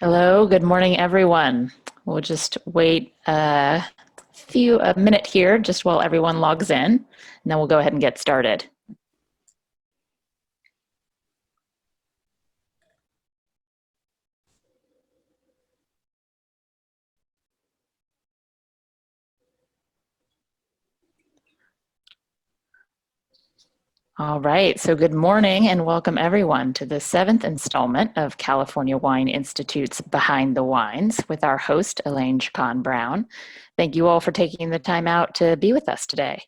Hello, good morning, everyone. We'll just wait a minute here just while everyone logs in, and then we'll go ahead and get started. All right, so good morning and welcome everyone to the seventh installment of California Wine Institute's Behind the Wines with our host, Elaine Chukan Brown. Thank you all for taking the time out to be with us today.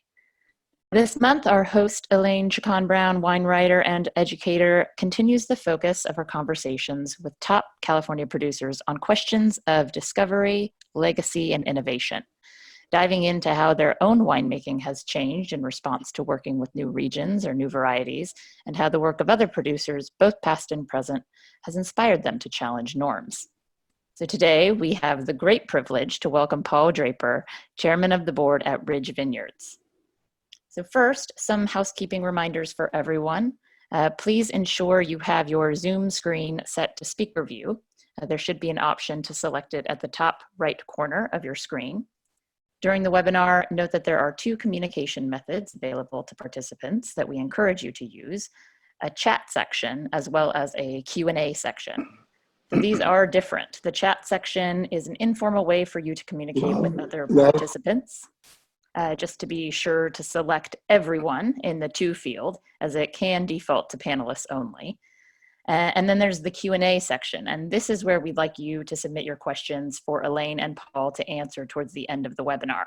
This month, our host, Elaine Chukan Brown, wine writer and educator, continues the focus of her conversations with top California producers on questions of discovery, legacy, and innovation, diving into how their own winemaking has changed in response to working with new regions or new varieties, and how the work of other producers, both past and present, has inspired them to challenge norms. So today, we have the great privilege to welcome Paul Draper, chairman of the board at Ridge Vineyards. So first, some housekeeping reminders for everyone. Please ensure you have your Zoom screen set to speaker view. There should be an option to select it at the top right corner of your screen. During the webinar, note that there are two communication methods available to participants that we encourage you to use, a chat section as well as a Q&A section. So these are different. The chat section is an informal way for you to communicate with other participants. Just to be sure to select everyone in the to field, as it can default to panelists only. And then there's the Q&A section, and this is where we'd like you to submit your questions for Elaine and Paul to answer towards the end of the webinar.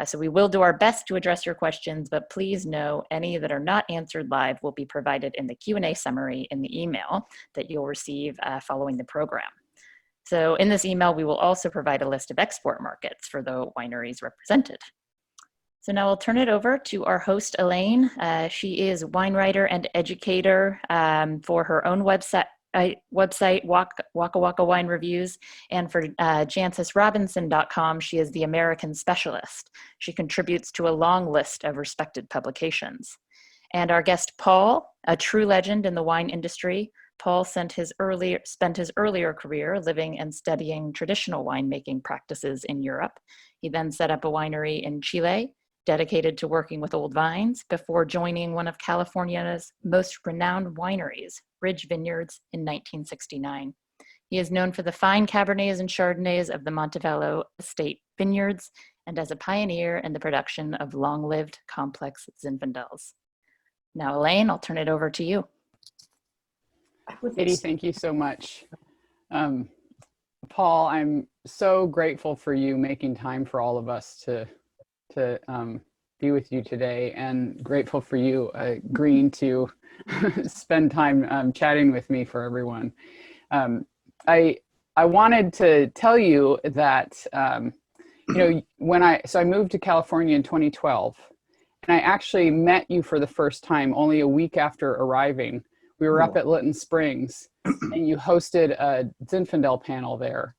So we will do our best to address your questions, but please know any that are not answered live will be provided in the Q&A summary in the email that you'll receive following the program. So in this email, we will also provide a list of export markets for the wineries represented. So now I'll turn it over to our host, Elaine. She is wine writer and educator for her own website, Waka Waka Wine Reviews, and for JancysRobinson.com, she is the American specialist. She contributes to a long list of respected publications. And our guest, Paul, a true legend in the wine industry. Paul spent his earlier career living and studying traditional winemaking practices in Europe. He then set up a winery in Chile, dedicated to working with old vines, before joining one of California's most renowned wineries, Ridge Vineyards, in 1969. He is known for the fine Cabernets and Chardonnays of the Monte Bello Estate vineyards, and as a pioneer in the production of long-lived complex Zinfandels. Now, Elaine, I'll turn it over to you. Katie, thank you so much. Paul, I'm so grateful for you making time for all of us to be with you today, and grateful for you agreeing to spend time chatting with me for everyone. I wanted to tell you that you know, I moved to California in 2012, and I actually met you for the first time only a week after arriving. We were up at Lytton Springs, and you hosted a Zinfandel panel there,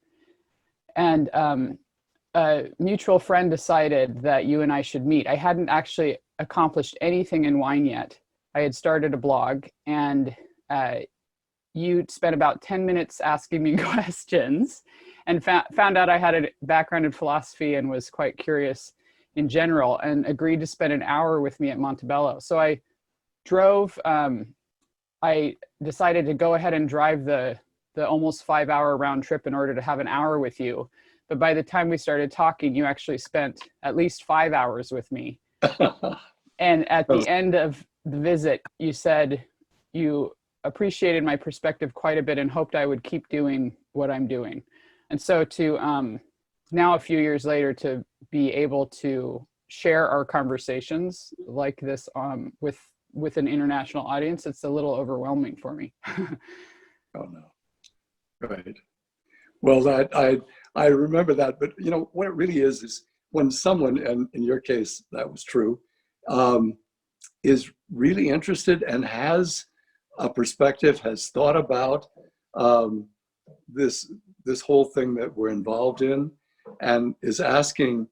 and a mutual friend decided that you and I should meet. I hadn't actually accomplished anything in wine yet. I had started a blog, and you spent about 10 minutes asking me questions, and found out I had a background in philosophy and was quite curious in general, and agreed to spend an hour with me at Montebello. So I drove, I decided to go ahead and drive the almost 5-hour round trip in order to have an hour with you. But by the time we started talking, you actually spent at least 5 hours with me. And at the end of the visit, you said you appreciated my perspective quite a bit and hoped I would keep doing what I'm doing. And so to now, a few years later, to be able to share our conversations like this with an international audience, it's a little overwhelming for me. Oh no, right. Well, I remember that, but you know what it really is when someone, and in your case that was true, is really interested and has a perspective, has thought about this whole thing that we're involved in, and is asking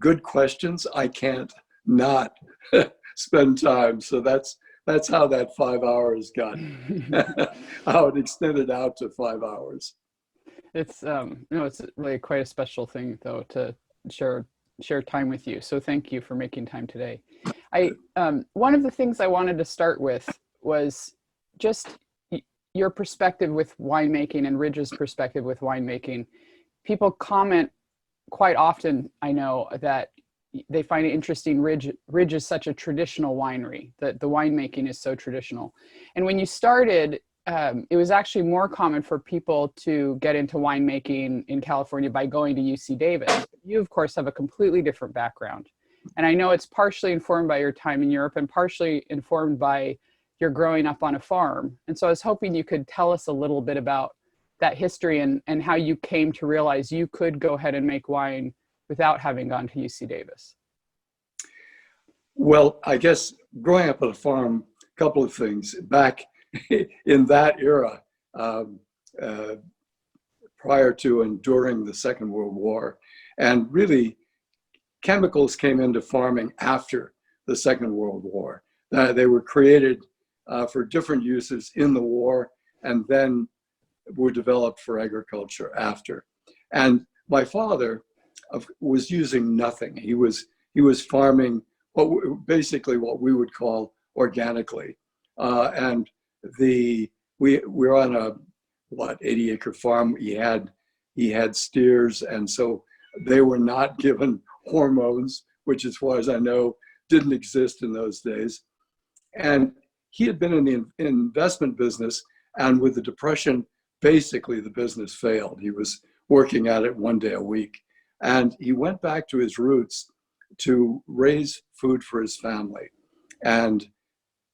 good questions. I can't not spend time. So that's how that 5 hours got, how it extended out to 5 hours. It's it's really quite a special thing though to share time with you. So thank you for making time today. I one of the things I wanted to start with was just your perspective with winemaking and Ridge's perspective with winemaking. People comment quite often, I know, that they find it interesting. Ridge is such a traditional winery, that the winemaking is so traditional. And when you started, it was actually more common for people to get into winemaking in California by going to UC Davis. You, of course, have a completely different background. And I know it's partially informed by your time in Europe and partially informed by your growing up on a farm. And so I was hoping you could tell us a little bit about that history and how you came to realize you could go ahead and make wine without having gone to UC Davis. Well, I guess growing up on a farm, a couple of things. Back in that era, prior to and during the Second World War, and really chemicals came into farming after the Second World War. They were created for different uses in the war, and then were developed for agriculture after. And my father was using nothing. He was farming basically what we would call organically, and we were on a 80-acre farm. He had steers, and so they were not given hormones, which, as far as I know, didn't exist in those days. And he had been in the investment business, and with the Depression, basically the business failed. He was working at it one day a week, and he went back to his roots to raise food for his family. And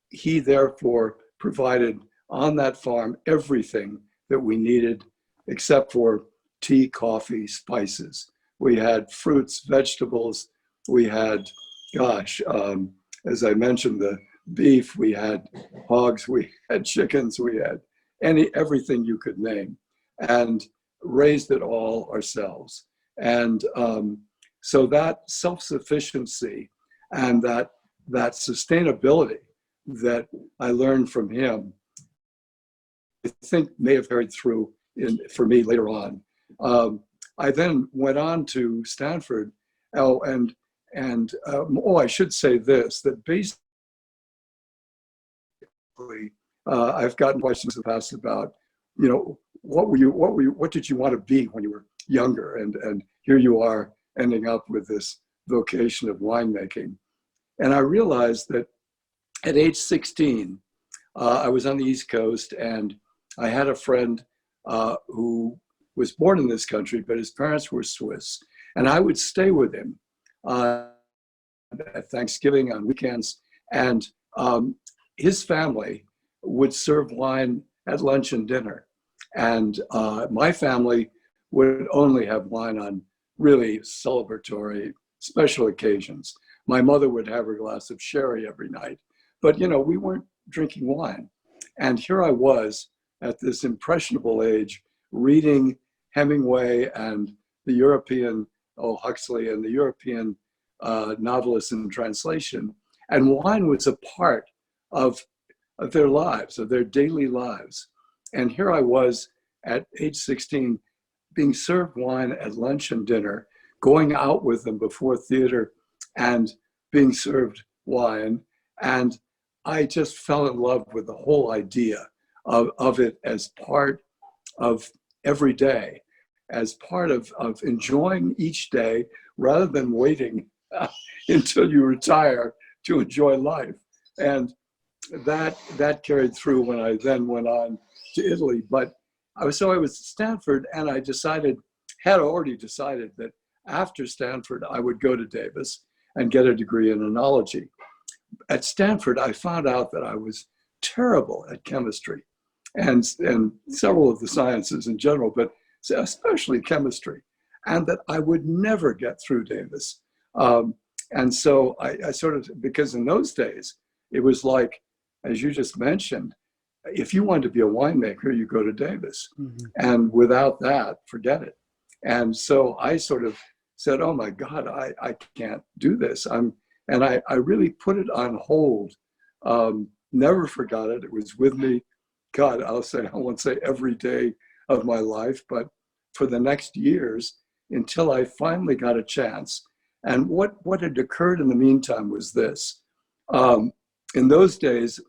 he therefore provided on that farm everything that we needed except for tea, coffee, spices. We had fruits, vegetables, we had, as I mentioned, the beef, we had hogs, we had chickens, we had everything you could name, and raised it all ourselves. And so that self-sufficiency and that sustainability that I learned from him, I think may have carried through for me later on. I then went on to Stanford. I should say this, that basically, I've gotten questions in the past about, what did you want to be when you were younger? And here you are ending up with this vocation of winemaking. And I realized that at age 16, I was on the East Coast, and I had a friend who was born in this country, but his parents were Swiss. And I would stay with him at Thanksgiving, on weekends. And his family would serve wine at lunch and dinner. And my family would only have wine on really celebratory, special occasions. My mother would have her glass of sherry every night, but we weren't drinking wine. And here I was at this impressionable age, reading Hemingway and the European, Huxley and the European novelists in translation. And wine was a part of their lives, of their daily lives. And here I was at age 16, being served wine at lunch and dinner, going out with them before theater and being served wine. And I just fell in love with the whole idea of it as part of every day, as part of enjoying each day rather than waiting until you retire to enjoy life. And that carried through when I then went on to Italy. But I was at Stanford, and I had already decided that after Stanford, I would go to Davis and get a degree in enology. At Stanford, I found out that I was terrible at chemistry and several of the sciences in general, but especially chemistry, and that I would never get through Davis. And so I sort of, because in those days, it was like, as you just mentioned, if you wanted to be a winemaker, you go to Davis. Mm-hmm. And without that, forget it. And so I sort of said, oh my God, I can't do this. I really put it on hold. Never forgot it. It was with me, God, I won't say every day of my life, but for the next years until I finally got a chance. And what had occurred in the meantime was this. In those days,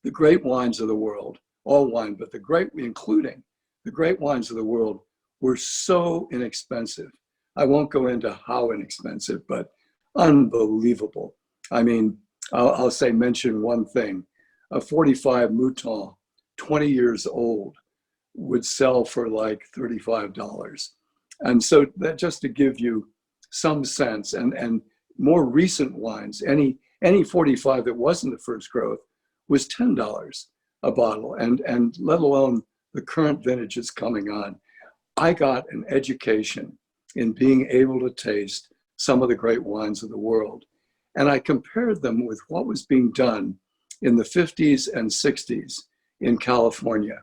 the great wines of the world, all wine, but including the great wines of the world, were so inexpensive. I won't go into how inexpensive, but unbelievable. I mean, I'll mention one thing. A 45 Mouton, 20 years old, would sell for like $35. And so that, just to give you some sense, and more recent wines, any 45 that wasn't the first growth was $10 a bottle, and let alone the current vintages coming on. I got an education in being able to taste some of the great wines of the world. And I compared them with what was being done in the 50s and 60s in California.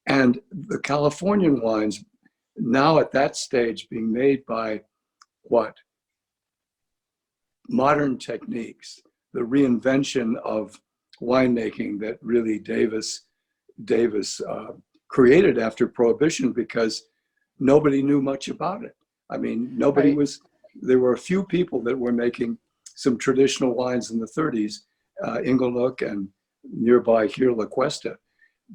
And the Californian wines now at that stage being made by what? Modern techniques, the reinvention of winemaking that really Davis created after Prohibition, because nobody knew much about it. I mean, there were a few people that were making some traditional wines in the 30s, Inglenook and nearby here, La Cuesta.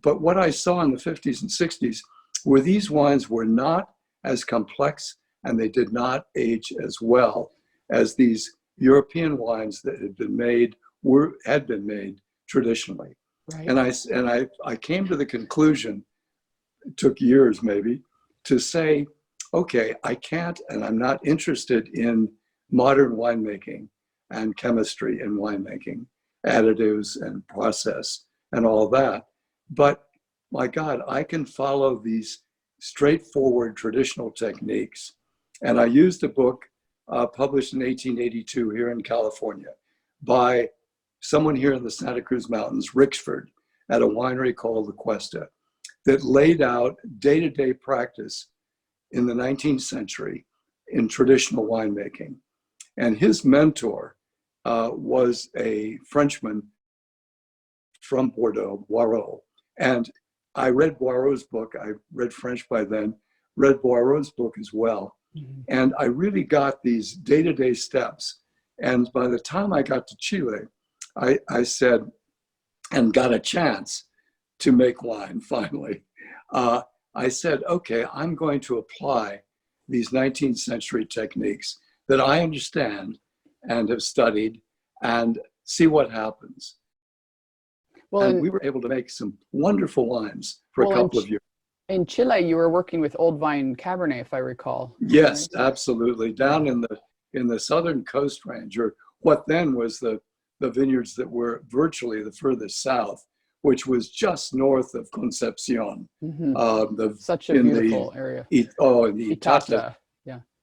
But what I saw in the 50s and 60s were these wines were not as complex, and they did not age as well as these European wines that had been made traditionally. Right. And I came to the conclusion, it took years maybe, to say, okay, I can't, and I'm not interested in modern winemaking and chemistry in winemaking, additives and process and all that. But my God, I can follow these straightforward traditional techniques. And I used a book published in 1882 here in California by someone here in the Santa Cruz Mountains, Rixford, at a winery called La Cuesta, that laid out day-to-day practice in the 19th century in traditional winemaking. And his mentor was a Frenchman from Bordeaux, Boireau. And I read Boireau's book. I read French by then, read Boireau's book as well. Mm-hmm. And I really got these day-to-day steps. And by the time I got to Chile, I said, and got a chance to make wine finally, I said, okay, I'm going to apply these 19th century techniques that I understand and have studied and see what happens. Well, and we were able to make some wonderful wines for a couple of years. In Chile, you were working with Old Vine Cabernet, if I recall. Yes, right? Absolutely. Down in the southern Coast Range, or what then was the vineyards that were virtually the furthest south, which was just north of Concepcion. Mm-hmm. Such a beautiful area. In the Itata.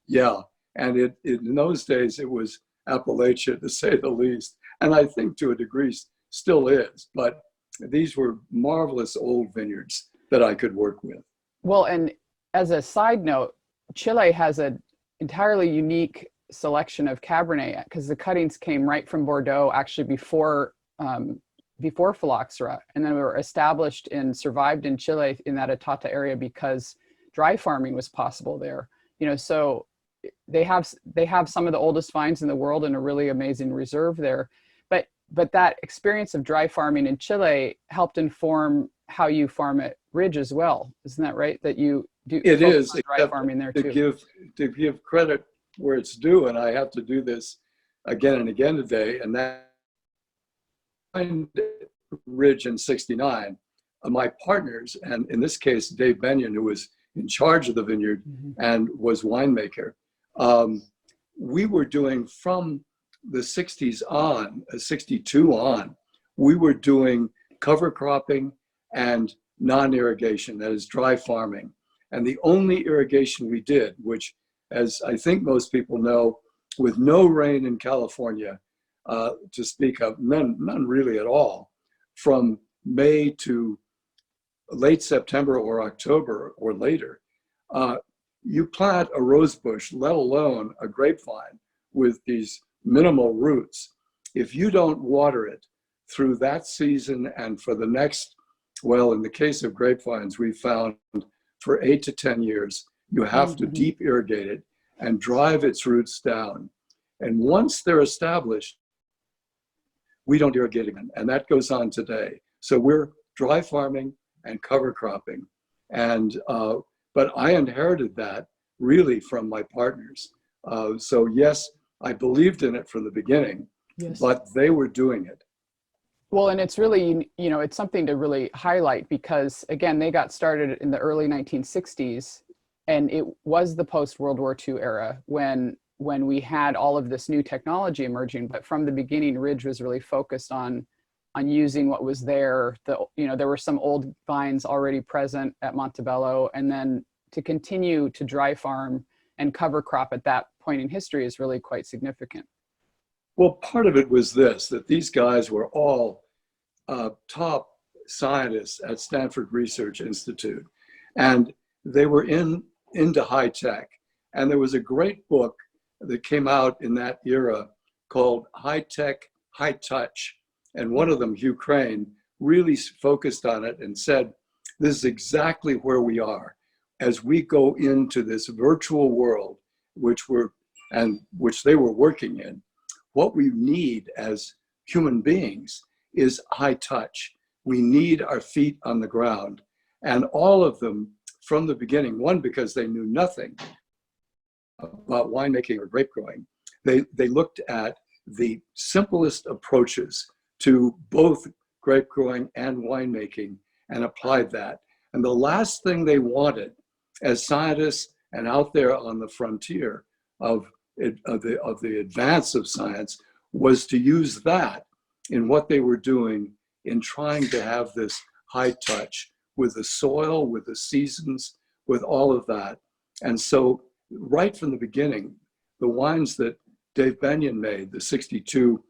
Yeah. And in those days, it was Appalachia, to say the least. And I think to a degree still is. But these were marvelous old vineyards that I could work with. Well, and as a side note, Chile has an entirely unique selection of Cabernet, because the cuttings came right from Bordeaux, actually before phylloxera, and then we were established and survived in Chile in that Atata area because dry farming was possible there. So they have some of the oldest vines in the world and a really amazing reserve there. But that experience of dry farming in Chile helped inform how you farm at Ridge as well. Isn't that right? That you do dry farming there too. To give credit where it's due, and I have to do this again and again today, and that Ridge in '69, my partners, and in this case, Dave Benyon, who was in charge of the vineyard and was winemaker, we were doing from the 60s on, 62 on, we were doing cover cropping and non-irrigation, that is dry farming. And the only irrigation we did, which, as I think most people know, with no rain in California, to speak of, none really at all, from May to late September or October or later, you plant a rose bush, let alone a grapevine with these minimal roots. If you don't water it through that season and for the next, well, in the case of grapevines, we found for 8 to 10 years. You have to deep irrigate it and drive its roots down. And once they're established, we don't irrigate again. And that goes on today. So we're dry farming and cover cropping. And, but I inherited that really from my partners. So yes, I believed in it from the beginning, but they were doing it. Well, and it's really, you know, it's something to really highlight because, again, they got started in the early 1960s, and it was the post-World War II era when we had all of this new technology emerging. But from the beginning, Ridge was really focused on using what was there. There were some old vines already present at Montebello, and then to continue to dry farm and cover crop at that point in history is really quite significant. Well, part of it was this, that these guys were all top scientists at Stanford Research Institute, and they were into high tech. And there was a great book that came out in that era called High Tech, High Touch. And one of them, Hugh Crane, really focused on it and said, this is exactly where we are as we go into this virtual world, which they were working in. What we need as human beings is high touch. We need our feet on the ground. And all of them from the beginning, one, because they knew nothing about winemaking or grape growing, they looked at the simplest approaches to both grape growing and winemaking and applied that. And the last thing they wanted as scientists and out there on the frontier of the advance of science was to use that in what they were doing in trying to have this high touch with the soil, with the seasons, with all of that. And so right from the beginning, the wines that Dave Benyon made, the 62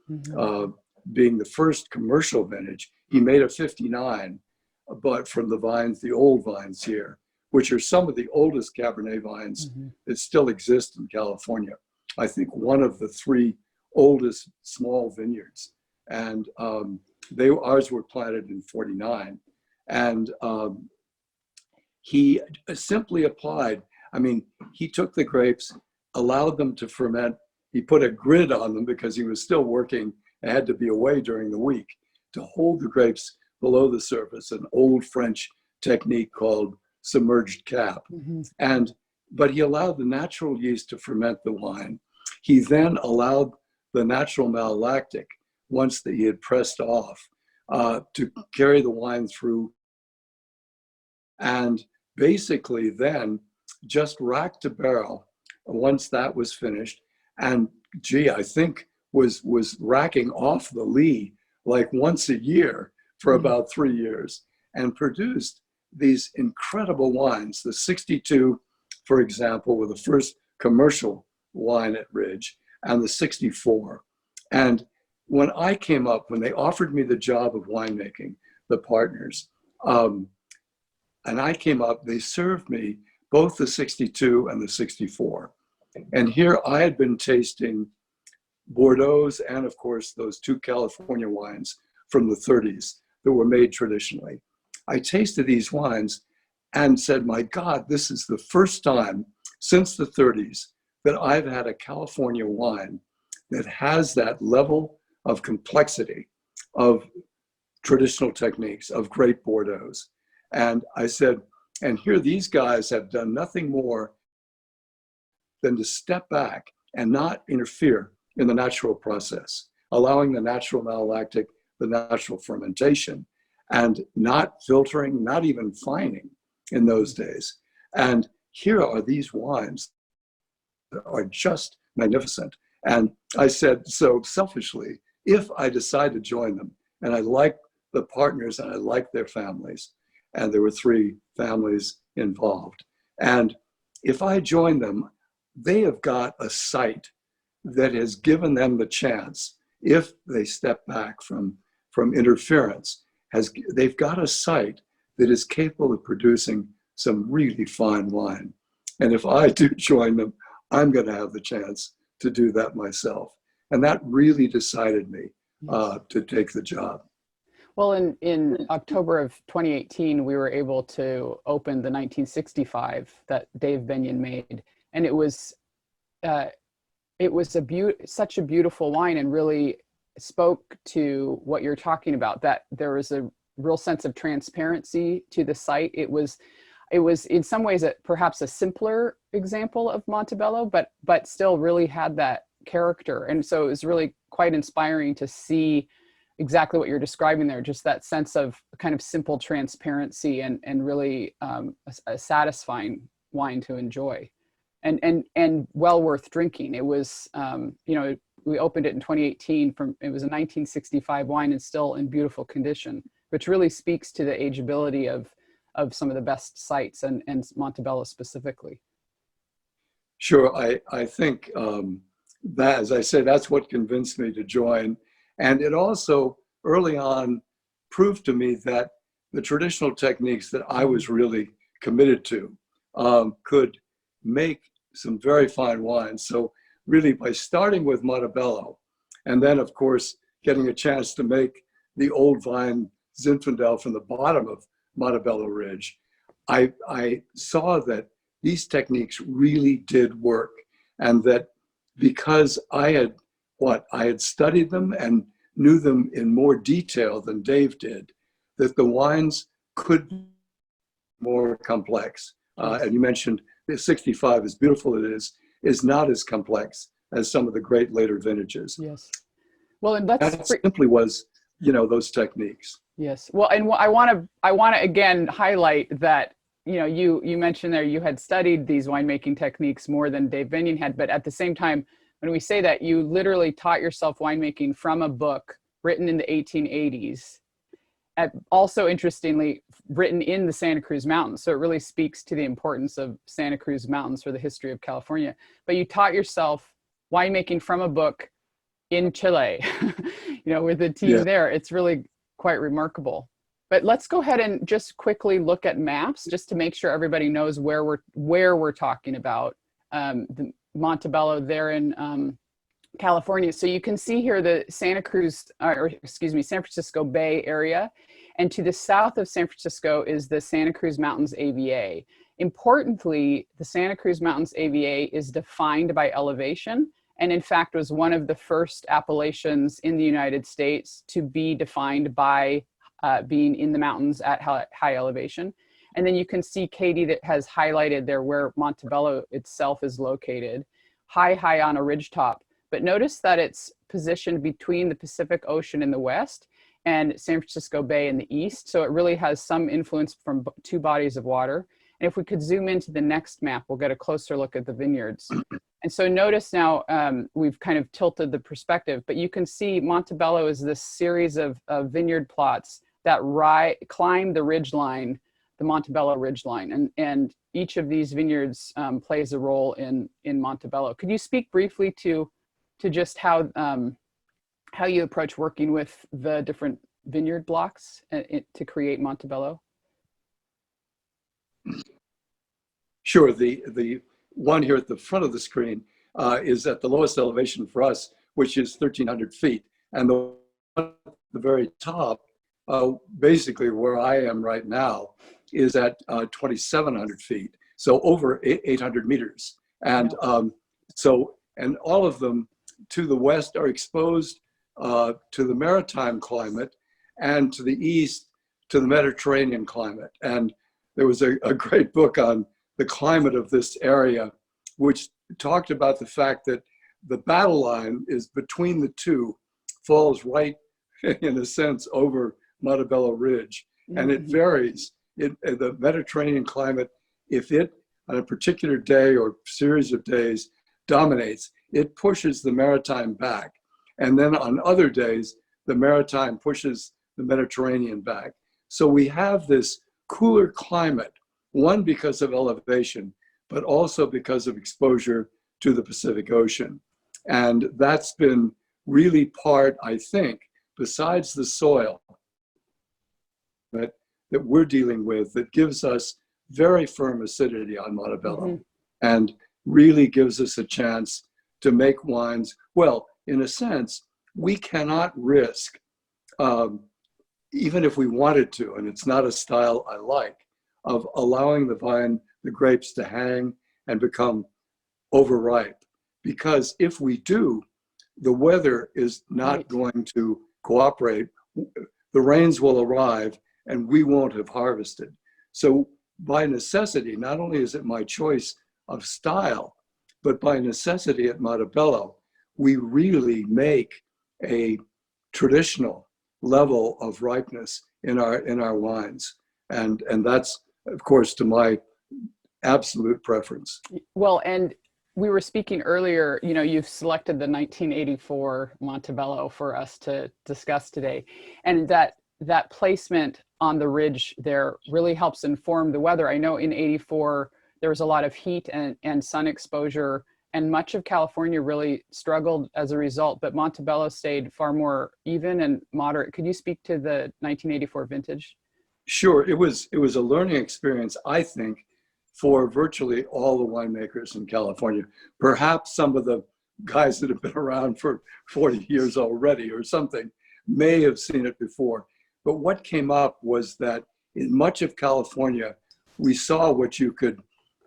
being the first commercial vintage, he made a 59, but from the vines, the old vines here, which are some of the oldest Cabernet vines that still exist in California. I think one of the 3 oldest small vineyards. And ours were planted in 49. And he simply applied, I mean, he took the grapes, allowed them to ferment. He put a grid on them because he was still working and had to be away during the week to hold the grapes below the surface, an old French technique called submerged cap. But he allowed the natural yeast to ferment the wine. He then allowed the natural malolactic, once that he had pressed off, to carry the wine through. And basically then just rack to barrel once that was finished. And gee, I think was racking off the lee like once a year for about 3 years and produced these incredible wines. The 62, for example, were the first commercial wine at Ridge, and the 64. And when I came up, when they offered me the job of winemaking, the partners, and I came up, they served me both the 62 and the 64. And here I had been tasting Bordeaux's and of course those 2 California wines from the 30s that were made traditionally. I tasted these wines and said, my God, this is the first time since the 30s that I've had a California wine that has that level of complexity of traditional techniques, of great Bordeaux's. And I said, and here these guys have done nothing more than to step back and not interfere in the natural process, allowing the natural malolactic, the natural fermentation, and not filtering, not even fining in those days. And here are these wines that are just magnificent. And I said, so selfishly, if I decide to join them, and I like the partners and I like their families, and there were 3 families involved, and if I join them, they have got a site that has given them the chance, if they step back from interference, they've got a site that is capable of producing some really fine wine. And if I do join them, I'm going to have the chance to do that myself. And that really decided me to take the job. Well, in October of 2018, we were able to open the 1965 that Dave Benyon made, and it was such a beautiful wine, and really spoke to what you're talking about. That there was a real sense of transparency to the site. It was in some ways perhaps a simpler example of Montebello, but still really had that character, and so it was really quite inspiring to see exactly what you're describing there, just that sense of kind of simple transparency and really a satisfying wine to enjoy, and well worth drinking. It was, we opened it in 2018 it was a 1965 wine and still in beautiful condition, which really speaks to the ageability of some of the best sites and Montebello specifically. Sure, I think that, as I say, that's what convinced me to join. And it also early on proved to me that the traditional techniques that I was really committed to could make some very fine wines. So really by starting with Montebello, and then of course getting a chance to make the old vine Zinfandel from the bottom of Monte Bello Ridge, I saw that these techniques really did work, and that because I had studied them and knew them in more detail than Dave did, that the wines could be more complex. And you mentioned the 65, as beautiful as it is not as complex as some of the great later vintages. Yes. Well, and that simply was, those techniques. Yes. Well, and I want to again highlight that, you mentioned there you had studied these winemaking techniques more than Dave Benyon had, but at the same time, when we say that, you literally taught yourself winemaking from a book written in the 1880s, also interestingly written in the Santa Cruz Mountains. So it really speaks to the importance of Santa Cruz Mountains for the history of California. But you taught yourself winemaking from a book in Chile, with the team there. It's really quite remarkable. But let's go ahead and just quickly look at maps, just to make sure everybody knows where we're talking about. The Montebello there in California. So you can see here the San Francisco Bay area. And to the south of San Francisco is the Santa Cruz Mountains AVA. Importantly, the Santa Cruz Mountains AVA is defined by elevation, and in fact was one of the first appellations in the United States to be defined by being in the mountains at high elevation. And then you can see, Katie, that has highlighted there where Montebello itself is located, high on a ridgetop. But notice that it's positioned between the Pacific Ocean in the west and San Francisco Bay in the east. So it really has some influence from two bodies of water. And if we could zoom into the next map, we'll get a closer look at the vineyards. And so notice now we've kind of tilted the perspective, but you can see Montebello is this series of vineyard plots that climb the ridgeline, the Montebello ridgeline, and each of these vineyards plays a role in Montebello. Could you speak briefly to just how you approach working with the different vineyard blocks to create Montebello? Sure. The one here at the front of the screen is at the lowest elevation for us, which is 1,300 feet. And the one at the very top, basically where I am right now, is at 2,700 feet. So over 800 meters. And and all of them to the west are exposed to the maritime climate, and to the east to the Mediterranean climate. And there was a great book on the climate of this area, which talked about the fact that the battle line is between the two, falls right, in a sense, over Monte Bello Ridge. And it varies. The Mediterranean climate, if it, on a particular day or series of days, dominates, it pushes the maritime back. And then on other days, the maritime pushes the Mediterranean back. So we have this cooler climate, one because of elevation, but also because of exposure to the Pacific Ocean. And that's been really part, I think, besides the soil that we're dealing with, that gives us very firm acidity on Montebello, and really gives us a chance to make wines. Well, in a sense, we cannot risk even if we wanted to, and it's not a style I like, of allowing the grapes to hang and become overripe. Because if we do, the weather is not going to cooperate. The rains will arrive and we won't have harvested. So by necessity, not only is it my choice of style, but by necessity at Montebello, we really make a traditional level of ripeness in our wines. And that's, of course, to my absolute preference. Well, and we were speaking earlier, you know, you've selected the 1984 Montebello for us to discuss today. And that placement on the ridge there really helps inform the weather. I know in 84, there was a lot of heat and sun exposure, and much of California really struggled as a result, but Montebello stayed far more even and moderate. Could you speak to the 1984 vintage? Sure, it was a learning experience, I think, for virtually all the winemakers in California. Perhaps some of the guys that have been around for 40 years already or something may have seen it before. But what came up was that in much of California, we saw what you could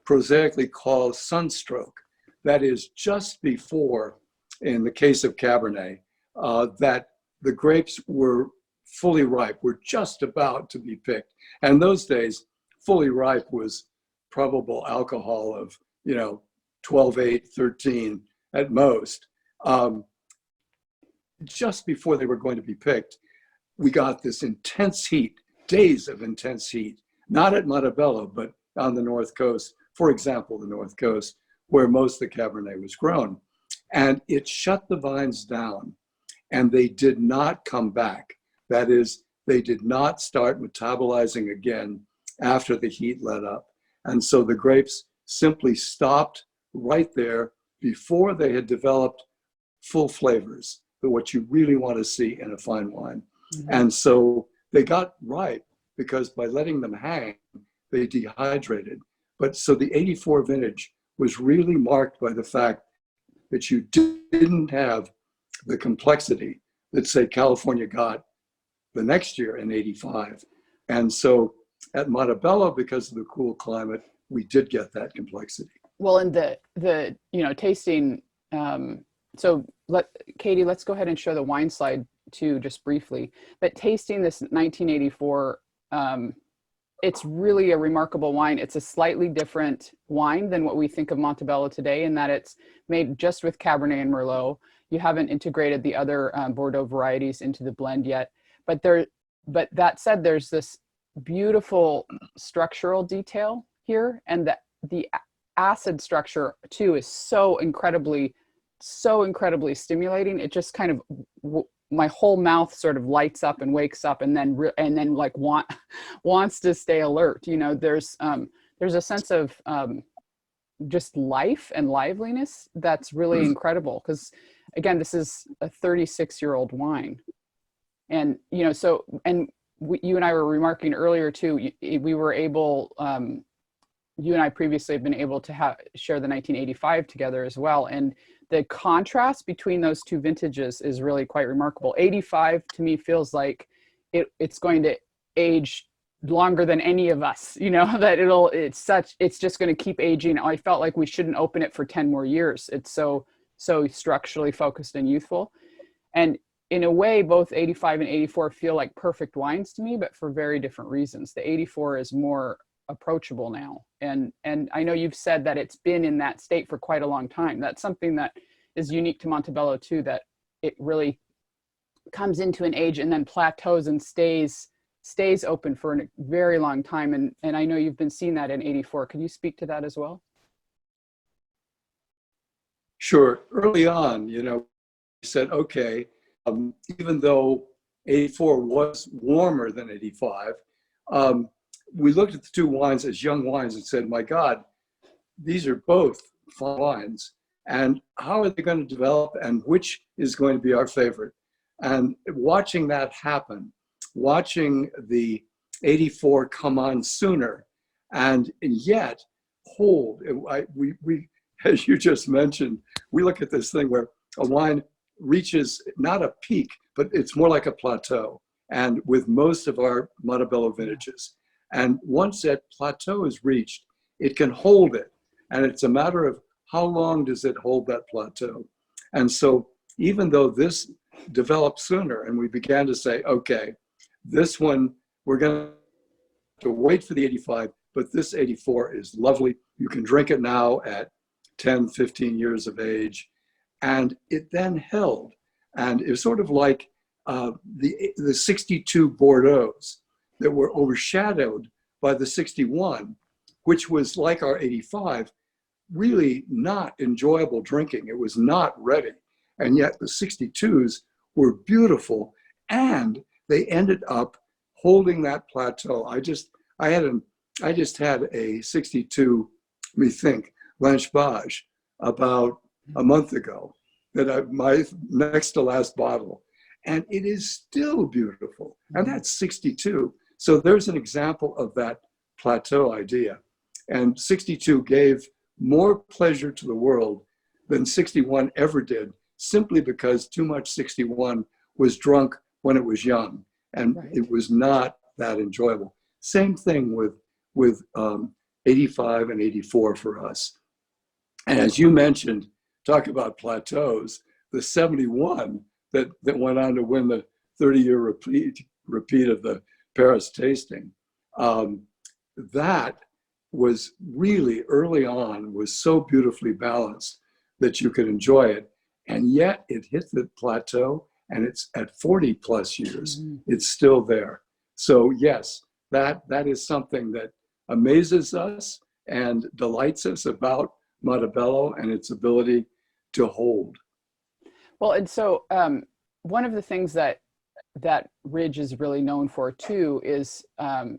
prosaically call sunstroke. That is just before, in the case of Cabernet, that the grapes were fully ripe, were just about to be picked. And those days, fully ripe was probable alcohol of, 12.8, 13 at most. Just before they were going to be picked, we got this intense heat, days of intense heat, not at Montebello, but on the North Coast, for example, the North Coast, where most of the Cabernet was grown. And it shut the vines down, and they did not come back. That is, they did not start metabolizing again after the heat let up. And so the grapes simply stopped right there before they had developed full flavors, what you really want to see in a fine wine. Mm-hmm. And so they got ripe because by letting them hang, they dehydrated. But so the 84 vintage was really marked by the fact that you didn't have the complexity that, say, California got the next year in 85. And so at Montebello, because of the cool climate, we did get that complexity. Well, and the tasting, so Katie, let's go ahead and show the wine slide too, just briefly. But tasting this 1984, it's really a remarkable wine. It's a slightly different wine than what we think of Montebello today, in that it's made just with Cabernet and Merlot. You haven't integrated the other Bordeaux varieties into the blend yet. But that said, there's this beautiful structural detail here, and the acid structure too is so incredibly stimulating. It just kind of my whole mouth sort of lights up and wakes up, and then like wants to stay alert. There's a sense of just life and liveliness that's really incredible, because again, this is a 36-year-old wine. And, you and I were remarking earlier too, we were able, you and I previously have been able to share the 1985 together as well. And the contrast between those two vintages is really quite remarkable. 85 to me feels like it's going to age longer than any of us, that it's just going to keep aging. I felt like we shouldn't open it for 10 more years. It's so structurally focused and youthful. And in a way, both 85 and 84 feel like perfect wines to me, but for very different reasons. The 84 is more approachable now. And I know you've said that it's been in that state for quite a long time. That's something that is unique to Montebello too, that it really comes into an age and then plateaus and stays open for a very long time. And I know you've been seeing that in 84. Could you speak to that as well? Sure. Early on, we said, okay, even though 84 was warmer than 85, we looked at the two wines as young wines and said, my God, these are both fine wines. And how are they going to develop, and which is going to be our favorite? And watching that happen, watching the 84 come on sooner, and yet hold, we as you just mentioned, we look at this thing where a wine reaches not a peak, but it's more like a plateau. and with most of our Montebello vintages. And once that plateau is reached, it can hold it. And it's a matter of how long does it hold that plateau. And so even though this developed sooner and we began to say, okay, this one, we're going to wait for the 85, but this 84 is lovely. You can drink it now at 10, 15 years of age. And it then held. And it was sort of like the 62 Bordeaux's that were overshadowed by the 61, which was like our 85, really not enjoyable drinking. It was not ready. And yet the 62s were beautiful, and they ended up holding that plateau. I just had a 62, let me think, Blanche Bage about a month ago, my next to last bottle, and it is still beautiful. And that's 62. So there's an example of that plateau idea. And 62 gave more pleasure to the world than 61 ever did, simply because too much 61 was drunk when it was young, and it was not that enjoyable. Same thing with 85 and 84 for us. And as you mentioned, talk about plateaus, the 71 that went on to win the 30-year repeat of the Paris tasting, that was really early on, was so beautifully balanced that you could enjoy it. And yet it hit the plateau, and it's at 40 plus years, it's still there. So yes, that is something that amazes us and delights us about Montebello and its ability to hold. Well, and so one of the things that Ridge is really known for too is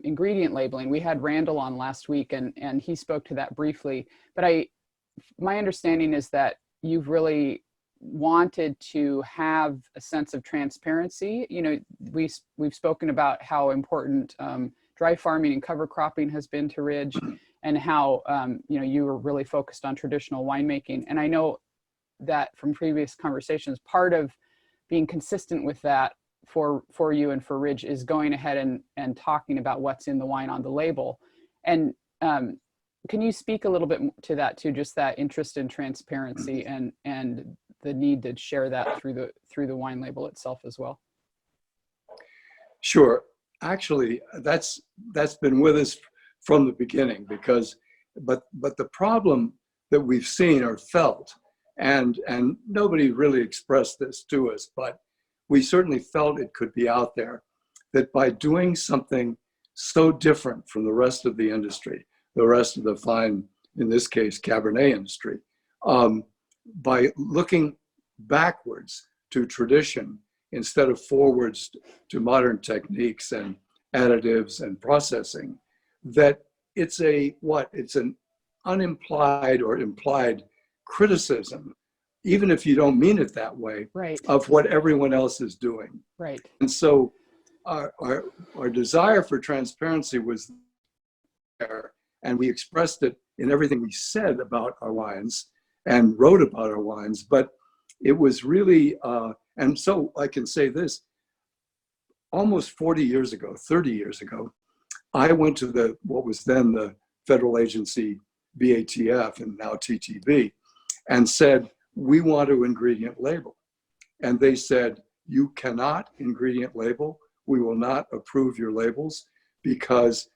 ingredient labeling. We had Randall on last week, and he spoke to that briefly. But my understanding is that you've really wanted to have a sense of transparency. You know, we've spoken about how important dry farming and cover cropping has been to Ridge, and how you know, you were really focused on traditional winemaking. And I know that from previous conversations, part of being consistent with that for you and for Ridge is going ahead and talking about what's in the wine on the label. And can you speak a little bit to that too, just that interest in transparency and the need to share that through the wine label itself as well? Sure. Actually, that's been with us from the beginning, because but the problem that we've seen or felt, and nobody really expressed this to us, but we certainly felt it could be out there, that by doing something so different from the rest of the industry, the rest of the fine, in this case, Cabernet industry, by looking backwards to tradition instead of forwards to modern techniques and additives and processing, that it's an unimplied or implied criticism, even if you don't mean it that way, of what everyone else is doing. Right. And so our desire for transparency was there, and we expressed it in everything we said about our wines and wrote about our wines. But it was really, and so I can say this, almost 40 years ago, 30 years ago, I went to what was then the federal agency BATF and now TTB, and said, we want to ingredient label. And they said, you cannot ingredient label. We will not approve your labels because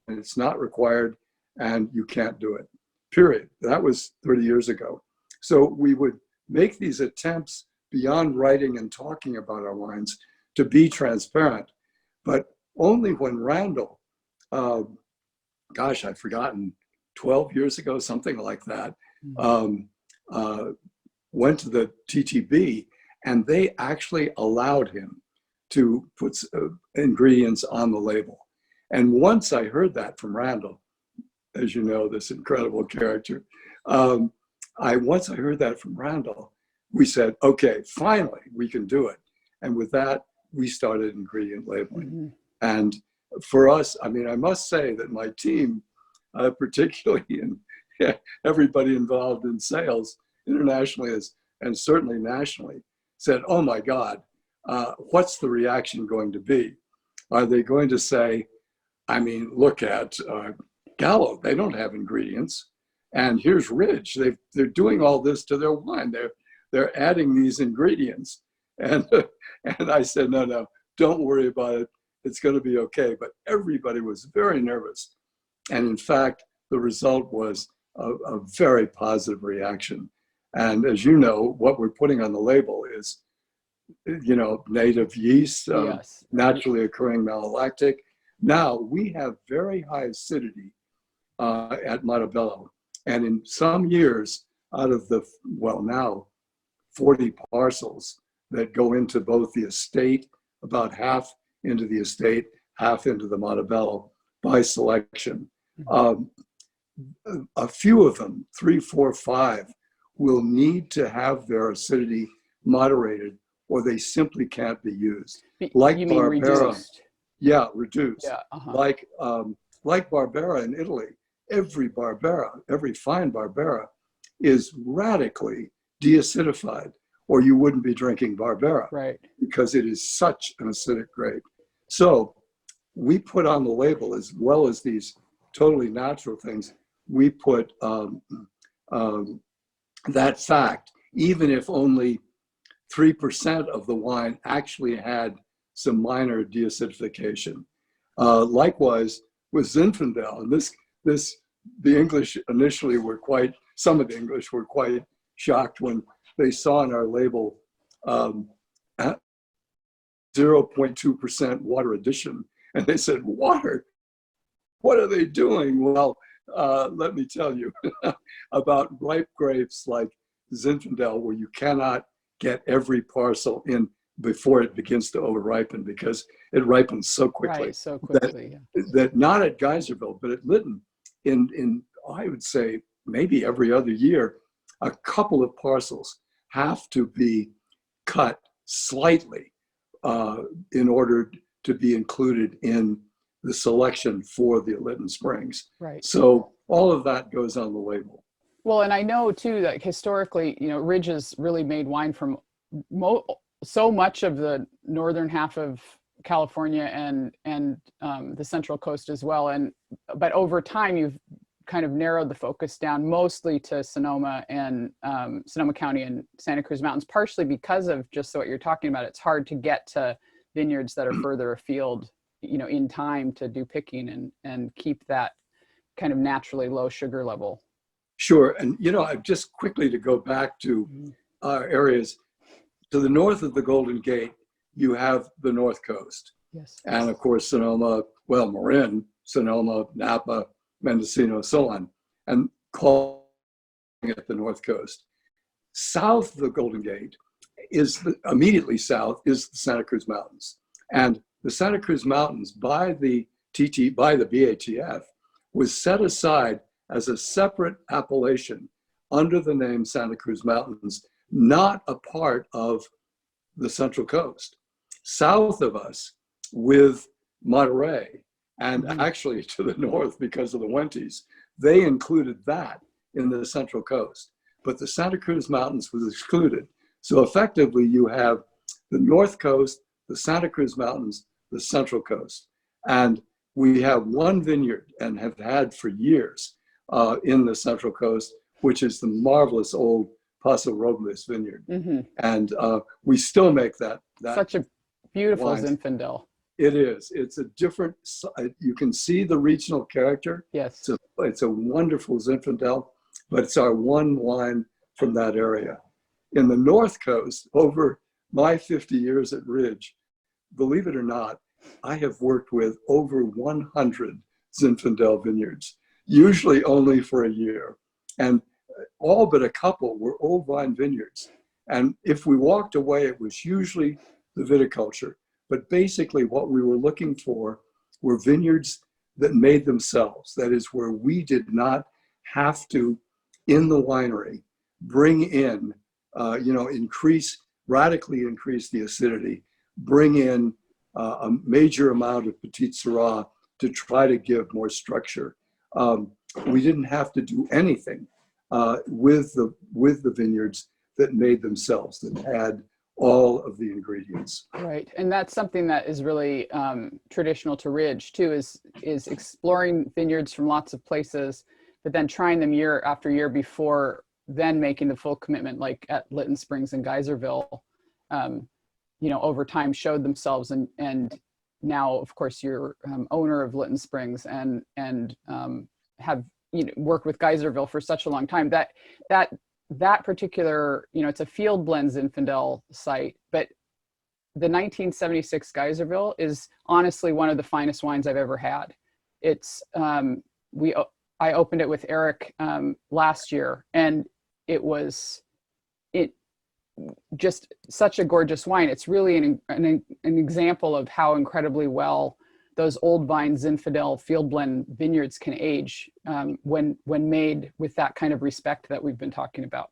it's not required and you can't do it, period. That was 30 years ago. So we would make these attempts beyond writing and talking about our wines to be transparent, but only when Randall, gosh, I've forgotten, 12 years ago, something like that, went to the TTB, and they actually allowed him to put ingredients on the label. And once I heard that from Randall, as you know, this incredible character, once I heard that from Randall, we said, okay, finally, we can do it. And with that, we started ingredient labeling. And for us, I mean, I must say that my team, particularly in everybody involved in sales internationally and certainly nationally, said, oh my God, what's the reaction going to be? Are they going to say, I mean, look at Gallo, they don't have ingredients. And here's Ridge, they're doing all this to their wine. They're adding these ingredients. And, and I said, no, don't worry about it. It's going to be okay. But everybody was very nervous. And in fact, the result was a very positive reaction. And as you know, what we're putting on the label is, native yeast, Yes. naturally occurring malolactic. Now, we have very high acidity at Montebello. And in some years, out of the, now 40 parcels that go into both the estate, about half into the estate, half into the Montebello by selection. A few of them, 3, 4, 5, will need to have their acidity moderated, or they simply can't be used. Like you mean Barbera, reduced? Yeah, reduced. Yeah, Like Barbera in Italy, every fine Barbera is radically deacidified, or you wouldn't be drinking Barbera, right? Because it is such an acidic grape. So we put on the label, as well as these totally natural things, we put that fact, even if only 3% of the wine actually had some minor deacidification. Likewise with Zinfandel, and the English initially some of the English were quite shocked when they saw on our label 0.2% water addition. And they said, water? What are they doing? Well, let me tell you about ripe grapes like Zinfandel, where you cannot get every parcel in before it begins to over-ripen, because it ripens so quickly. Right, so quickly. That not at Geyserville, but at Lytton, in I would say maybe every other year, a couple of parcels have to be cut slightly in order to be included in the selection for the Lytton Springs. Right. So all of that goes on the label. Well, and I know too that historically, Ridge has really made wine from so much of the northern half of California and the Central Coast as well. But over time, you've kind of narrowed the focus down mostly to Sonoma and Sonoma County and Santa Cruz Mountains, partially because of just what you're talking about. It's hard to get to vineyards that are further afield, in time to do picking and keep that kind of naturally low sugar level. Sure. And, just quickly to go back to our areas, to the north of the Golden Gate, you have the North Coast. Yes. And of course, Sonoma, Marin, Sonoma, Napa, Mendocino, so on, and calling it the North Coast. South of the Golden Gate immediately south is the Santa Cruz Mountains. And the Santa Cruz Mountains by the BATF was set aside as a separate appellation under the name Santa Cruz Mountains, not a part of the Central Coast. South of us, with Monterey, and actually to the north because of the Wentes, they included that in the Central Coast. But the Santa Cruz Mountains was excluded. So effectively you have the North Coast, the Santa Cruz Mountains, the Central Coast. And we have one vineyard, and have had for years, in the Central Coast, which is the marvelous old Paso Robles vineyard. And we still make that such a beautiful wine. Zinfandel. It is. It's a different, you can see the regional character. Yes. It's a wonderful Zinfandel, but it's our one wine from that area. In the North Coast, over my 50 years at Ridge, believe it or not, I have worked with over 100 Zinfandel vineyards, usually only for a year. And all but a couple were old vine vineyards. And if we walked away, it was usually the viticulture. But basically what we were looking for were vineyards that made themselves. That is, where we did not have to, in the winery, bring in, radically increase the acidity, bring in a major amount of Petit Syrah to try to give more structure. We didn't have to do anything with the vineyards that made themselves, that had all of the ingredients. Right, and that's something that is really traditional to Ridge too, is exploring vineyards from lots of places, but then trying them year after year before then making the full commitment, like at Lytton Springs and Geyserville, you know, over time showed themselves, and now of course you're owner of Lytton Springs and have, you know, worked with Geyserville for such a long time. That particular, you know, it's a field blend Zinfandel site, but the 1976 Geyserville is honestly one of the finest wines I've ever had. It's I opened it with Eric last year, and it just such a gorgeous wine. It's really an example of how incredibly well those old vine Zinfandel field blend vineyards can age when made with that kind of respect that we've been talking about.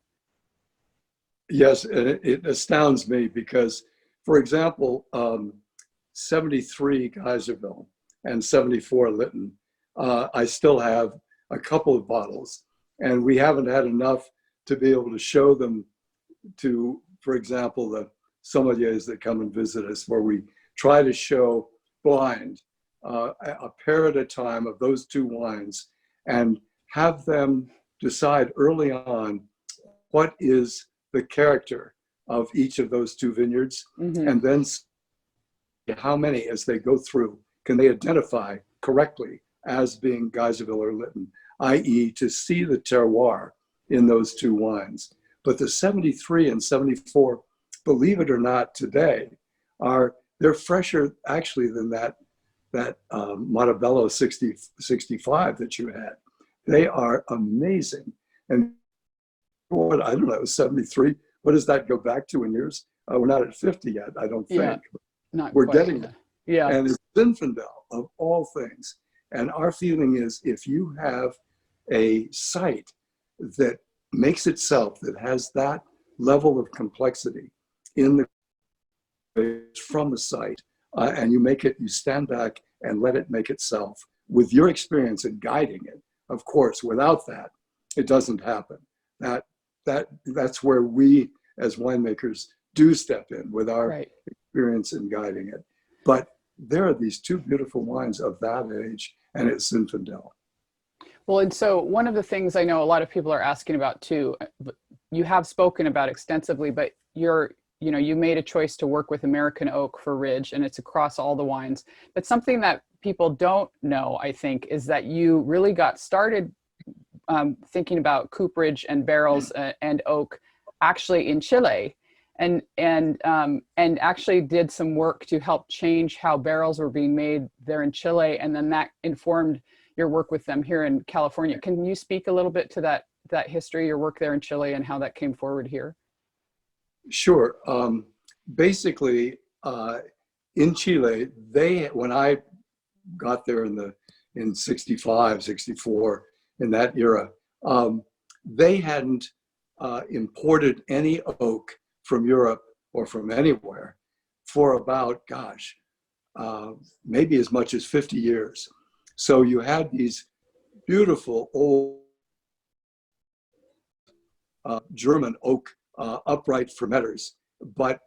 Yes, and it astounds me because, for example, 73 Geyserville and 74 Lytton, I still have a couple of bottles, and we haven't had enough to be able to show them to, for example, the sommeliers that come and visit us, where we try to show blind a pair at a time of those two wines and have them decide early on what is the character of each of those two vineyards, and then how many, as they go through, can they identify correctly as being Geyserville or Lytton, i.e. to see the terroir in those two wines. But the 73 and 74, believe it or not, today they're fresher actually than that Monte Bello 65 that you had. They are amazing. And what, I don't know, 73, what does that go back to in years? We're not at 50 yet, I don't think. Yeah, not we're quite, getting it. Yeah. And it's Zinfandel of all things. And our feeling is, if you have a site that makes itself, that has that level of complexity in the from the site, and you make it, you stand back and let it make itself with your experience in guiding it. Of course, without that, it doesn't happen. That's where we as winemakers do step in with our experience in guiding it. But there are these two beautiful wines of that age, and it's Zinfandel. Well, and so one of the things I know a lot of people are asking about too, you have spoken about extensively, but you made a choice to work with American oak for Ridge, and it's across all the wines. But something that people don't know, I think, is that you really got started thinking about cooperage and barrels and oak actually in Chile, and actually did some work to help change how barrels were being made there in Chile, and then that informed your work with them here in California. Can you speak a little bit to that history, your work there in Chile, and how that came forward here? Sure. Basically, in Chile, when I got there in 65, 64, in that era, they hadn't imported any oak from Europe or from anywhere for about, maybe as much as 50 years. So you had these beautiful old German oak upright fermenters, but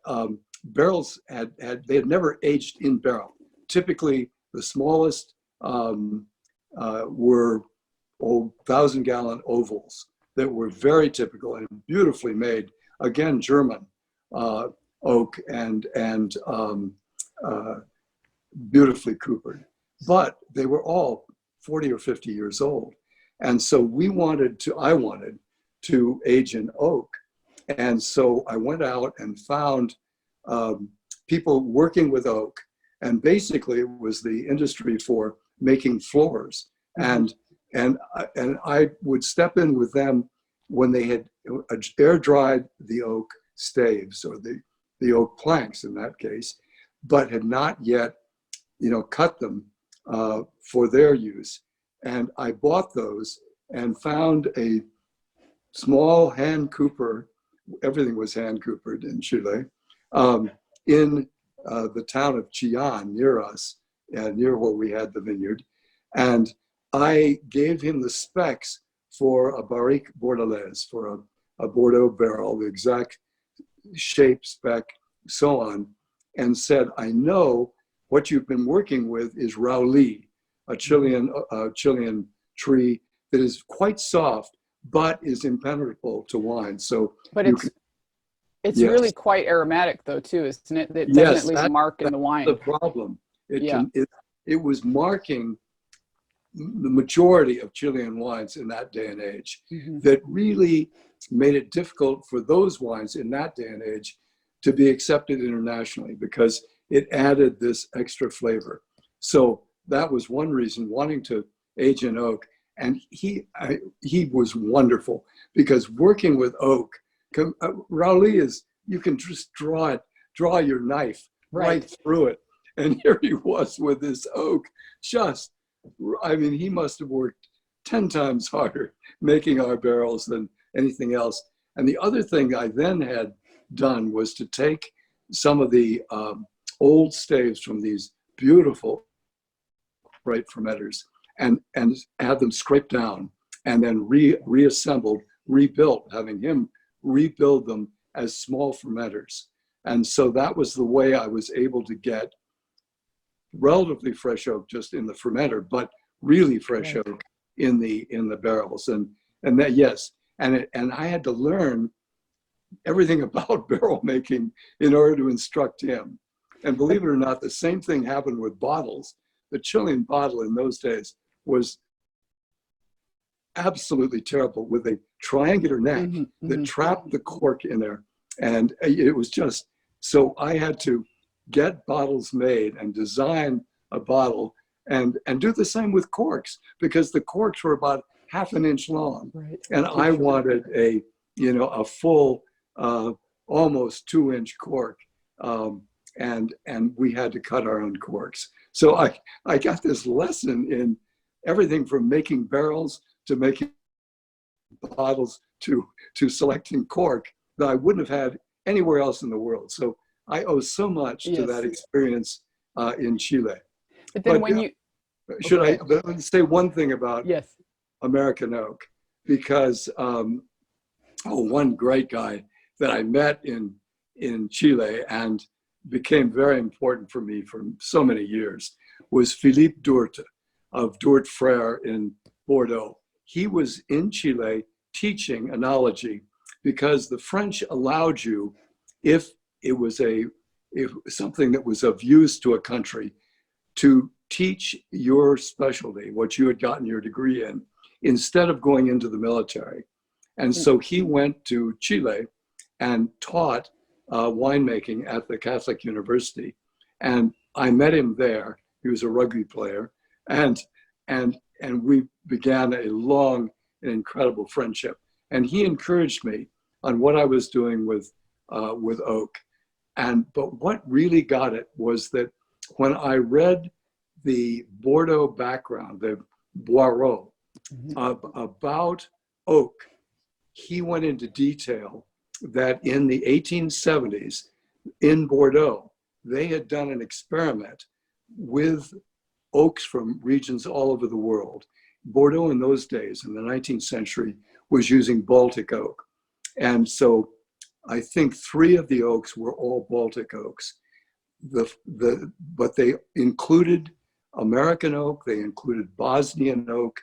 barrels they had never aged in barrel. Typically, the smallest were 1,000-gallon ovals that were very typical and beautifully made. Again, German oak and beautifully coopered, but they were all 40 or 50 years old. And so I wanted to age in oak. And so I went out and found people working with oak. And basically it was the industry for making floors. And I would step in with them when they had air dried the oak staves, or the oak planks in that case, but had not yet, cut them for their use. And I bought those and found a small hand cooper. Everything was hand coopered in Chile, in the town of Chillán near us, near where we had the vineyard. And I gave him the specs for a Barrique Bordelaise, for a Bordeaux barrel, the exact shape, spec, so on, and said, I know what you've been working with is Rauli, a Chilean tree that is quite soft, but is impenetrable to wine. So, but it's yes. really quite aromatic though too, isn't it? It Yes, doesn't leave a mark in the wine. The problem. Yeah. It was marking the majority of Chilean wines in that day and age, that really made it difficult for those wines in that day and age to be accepted internationally, because it added this extra flavor. So that was one reason, wanting to age in oak. And he was wonderful, because working with oak, Rauli is, you can just draw your knife right through it. And here he was with this oak, just, I mean, he must have worked 10 times harder making our barrels than anything else. And the other thing I then had done was to take some of the old staves from these beautiful bright fermenters and have them scraped down and then reassembled, rebuilt, having him rebuild them as small fermenters. And so that was the way I was able to get relatively fresh oak just in the fermenter, but really fresh oak in the barrels. And that, yes, and I had to learn everything about barrel making in order to instruct him. And believe it or not, the same thing happened with bottles. The Chilean bottle in those days was absolutely terrible, with a triangular neck that trapped the cork in there. And it was just, so I had to get bottles made and design a bottle and do the same with corks, because the corks were about half an inch long. Right. And I wanted a full, almost 2-inch cork. And we had to cut our own corks. So I got this lesson in everything from making barrels to making bottles to selecting cork that I wouldn't have had anywhere else in the world. So I owe so much to that experience in Chile. But then when you... Should I say one thing about American oak? Because one great guy that I met in Chile and became very important for me for so many years was Philippe Dourte of Dourte Frere in Bordeaux. He was in Chile teaching enology, because the French allowed you, if it was something that was of use to a country, to teach your specialty, what you had gotten your degree in, instead of going into the military. And so he went to Chile and taught winemaking at the Catholic University. And I met him there. He was a rugby player. And we began a long and incredible friendship. And he encouraged me on what I was doing with oak. But what really got it was that when I read the Bordeaux background, the Boireau, about oak, he went into detail that in the 1870s in Bordeaux, they had done an experiment with oaks from regions all over the world. Bordeaux in those days, in the 19th century, was using Baltic oak. And so I think 3 of the oaks were all Baltic oaks. But they included American oak, they included Bosnian oak,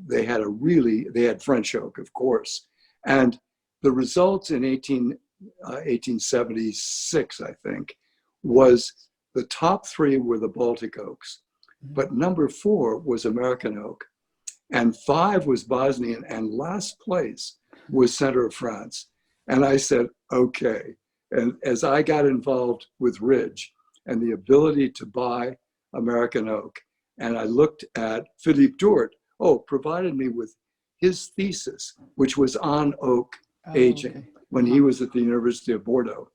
they had French oak, of course. And the results in 1876, I think, was the top 3 were the Baltic oaks, but number 4 was American oak, and 5 was Bosnian, and last place was Center of France. And I said, okay. And as I got involved with Ridge and the ability to buy American oak, and I looked at Philippe Dourte, provided me with his thesis, which was on oak aging when he was at the University of Bordeaux.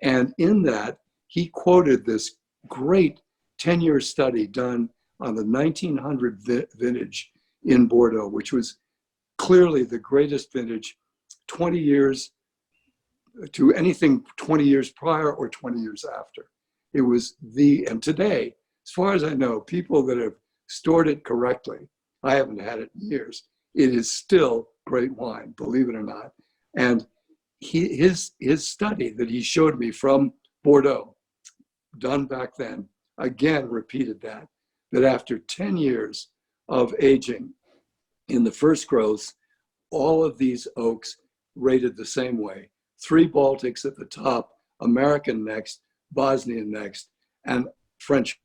And in that, he quoted this great 10-year study done on the 1900 vintage in Bordeaux, which was clearly the greatest vintage, 20 years to anything 20 years prior or 20 years after. It was and today, as far as I know, people that have stored it correctly, I haven't had it in years, it is still great wine, believe it or not. And his study that he showed me from Bordeaux, done back then, again repeated that after 10 years of aging in the first growths, all of these oaks rated the same way. 3 Baltics at the top, American next, Bosnian next, and French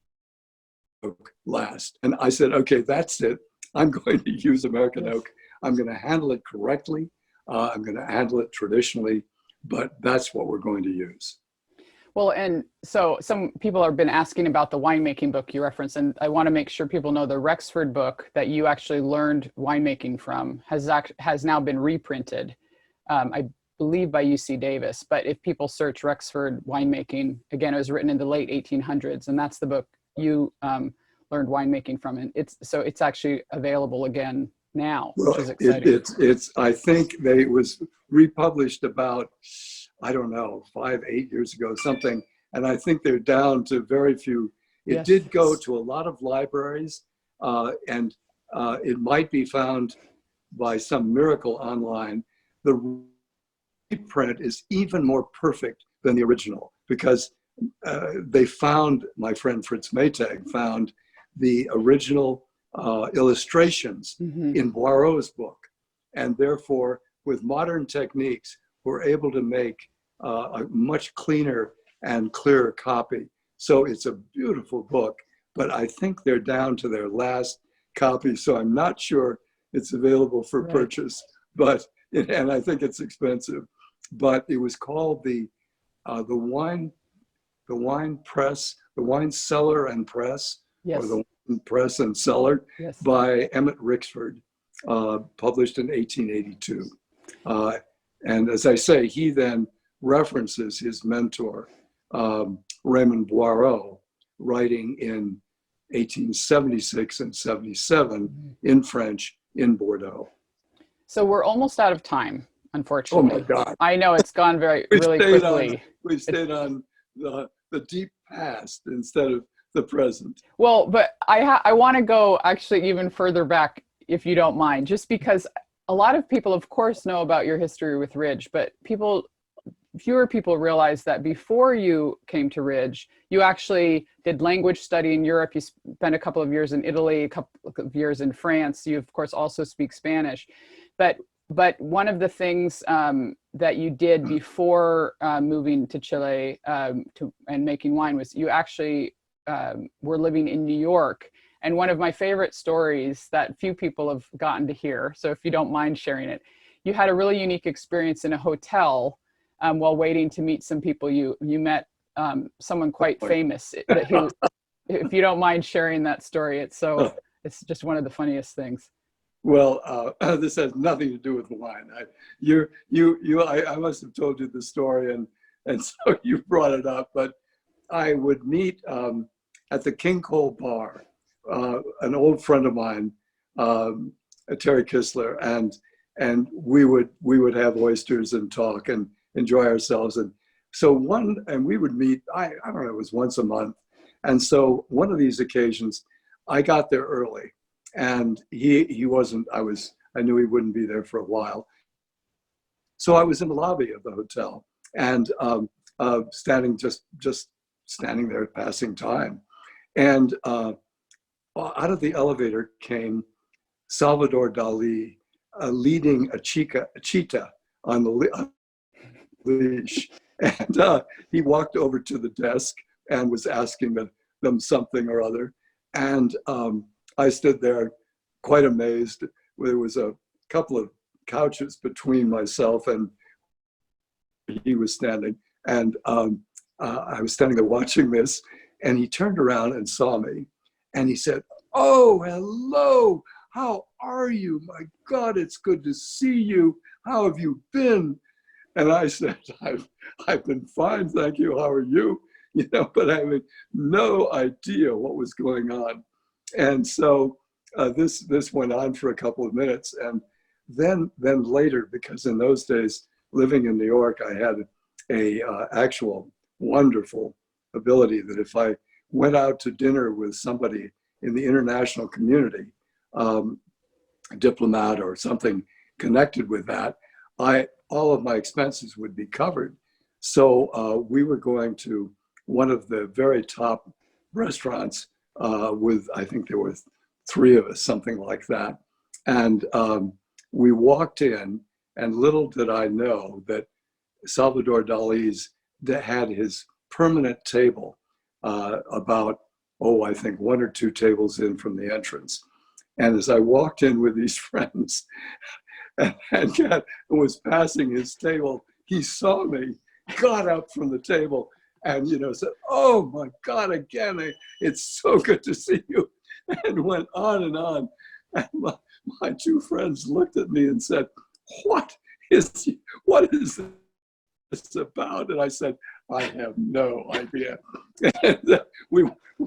oak last. And I said, okay, that's it. I'm going to use American oak. I'm going to handle it correctly. I'm going to handle it traditionally, but that's what we're going to use. Well, and so some people have been asking about the winemaking book you referenced, and I want to make sure people know the Rexford book that you actually learned winemaking from has now been reprinted, I believe by UC Davis. But if people search Rexford winemaking, again, it was written in the late 1800s, and that's the book you learned winemaking from, and it's actually available again now, which is exciting. I think it was republished about, I don't know, 5-8 years ago, something. And I think they're down to very few. It did go to a lot of libraries, and it might be found by some miracle online. The reprint is even more perfect than the original because they found, my friend Fritz Maytag found the original illustrations in Boireau's book. And therefore, with modern techniques, we're able to make a much cleaner and clearer copy. So it's a beautiful book, but I think they're down to their last copy. So I'm not sure it's available for purchase, and I think it's expensive. But it was called the wine press, the wine cellar and press, or the wine press and cellar by Emmett Rixford, published in 1882. And as I say, he then references his mentor, Raymond Boireau, writing in 1876 and 77 in French in Bordeaux. So we're almost out of time, unfortunately. Oh my God. I know it's gone really quickly. We stayed on the deep past instead of the present. Well, but I want to go actually even further back, if you don't mind, just because a lot of people, of course, know about your history with Ridge, but fewer people realize that before you came to Ridge, you actually did language study in Europe. You spent a couple of years in Italy, a couple of years in France. You, of course, also speak Spanish. But one of the things that you did before moving to Chile and making wine was you actually were living in New York. And one of my favorite stories that few people have gotten to hear, so if you don't mind sharing it, you had a really unique experience in a hotel while waiting to meet some people. You met someone quite famous. If you don't mind sharing that story, it's just one of the funniest things. Well, this has nothing to do with the wine. I must have told you the story, and so you brought it up. But I would meet at the King Cole Bar, an old friend of mine, Terry Kistler, and we would have oysters and talk and enjoy ourselves. And so we would meet. I don't know, it was once a month. And so one of these occasions, I got there early. And he wasn't, I knew he wouldn't be there for a while. So I was in the lobby of the hotel and just standing there passing time. And out of the elevator came Salvador Dali leading a cheetah on the leash. And he walked over to the desk and was asking them something or other. And I stood there quite amazed. There was a couple of couches between myself and he was standing. And I was standing there watching this, and he turned around and saw me. And he said, "Oh, hello. How are you? My God, it's good to see you. How have you been?" And I said, I've been fine, thank you. How are you? But I had no idea what was going on. And so this went on for a couple of minutes. And then later, because in those days, living in New York, I had a actual wonderful ability that if I went out to dinner with somebody in the international community, a diplomat or something connected with that, all of my expenses would be covered. So we were going to one of the very top restaurants with, I think there were 3 of us, something like that. And we walked in, and little did I know that Salvador Dali's had his permanent table about, I think 1 or 2 tables in from the entrance. And as I walked in with these friends and was passing his table, he saw me, got up from the table, and said, "Oh my God, again, it's so good to see you," and went on and on. And my 2 friends looked at me and said, what is this about?" And I said, "I have no idea." And